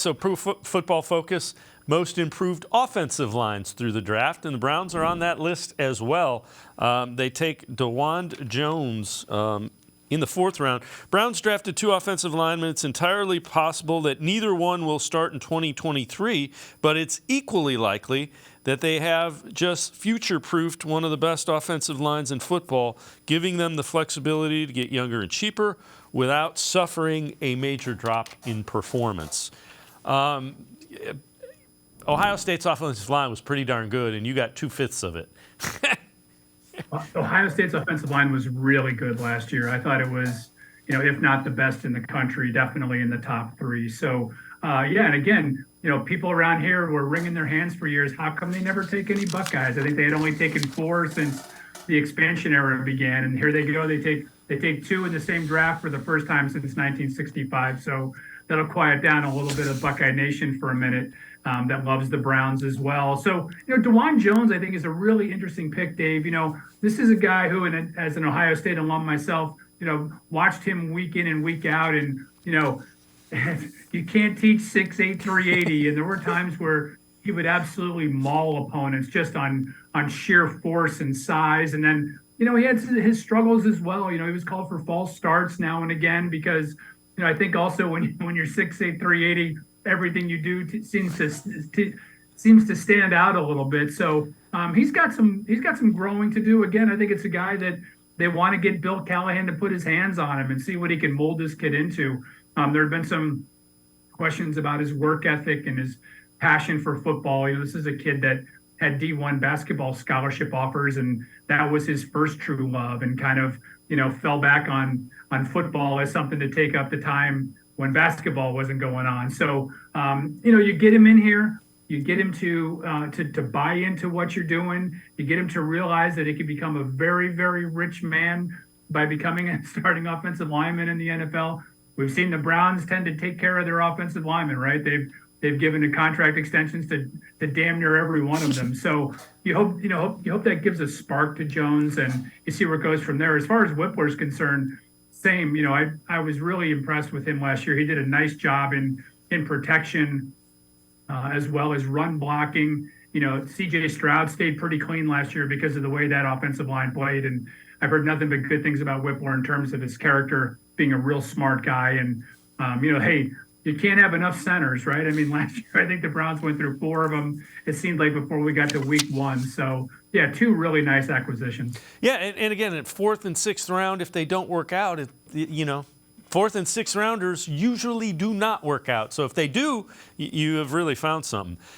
So Pro Football Focus, most improved offensive lines through the draft, and the Browns are on that list as well. They take DeWand Jones in the 4th round. Browns drafted 2 offensive linemen. It's entirely possible that neither one will start in 2023, but it's equally likely that they have just future-proofed one of the best offensive lines in football, giving them the flexibility to get younger and cheaper without suffering a major drop in performance. Ohio State's offensive line was pretty darn good, and you got 2/5 of it. Ohio State's offensive line was really good last year. I thought it was, if not the best in the country, definitely in the top 3. So, and again, people around here were wringing their hands for years. How come they never take any Buckeyes? I think they had only taken 4 since the expansion era began, and here they go. They take 2 in the same draft for the first time since 1965. So that'll quiet down a little bit of Buckeye Nation for a minute. That loves the Browns as well. So, DeWand Jones, I think, is a really interesting pick, Dave. This is a guy who, as an Ohio State alum myself, watched him week in and week out. And, you can't teach 6'8", 380. And there were times where he would absolutely maul opponents just on sheer force and size. And then, he had his struggles as well. He was called for false starts now and again because, I think also when you're 6'8", 380, everything you do seems to stand out a little bit. So he's got some growing to do. Again, I think it's a guy that they want to get Bill Callahan to put his hands on him and see what he can mold this kid into. There have been some questions about his work ethic and his passion for football. This is a kid that had D1 basketball scholarship offers, and that was his first true love, and kind of fell back on football as something to take up the time when basketball wasn't going on. So, you get him in here, you get him to buy into what you're doing, you get him to realize that he can become a very, very rich man by becoming a starting offensive lineman in the NFL. We've seen the Browns tend to take care of their offensive linemen, right? They've given the contract extensions to damn near every one of them. So you hope that gives a spark to Jones, and you see where it goes from there. As far as Whippler's concerned, same. I was really impressed with him last year. He did a nice job in protection as well as run blocking. C.J. Stroud stayed pretty clean last year because of the way that offensive line played. And I've heard nothing but good things about Whippler in terms of his character, being a real smart guy. And, hey, you can't have enough centers, right? I mean, last year, I think the Browns went through 4 of them, it seemed like, before we got to week 1. So, yeah, 2 really nice acquisitions. Yeah, and again, at 4th and 6th round, if they don't work out, 4th and 6th rounders usually do not work out. So if they do, you have really found something.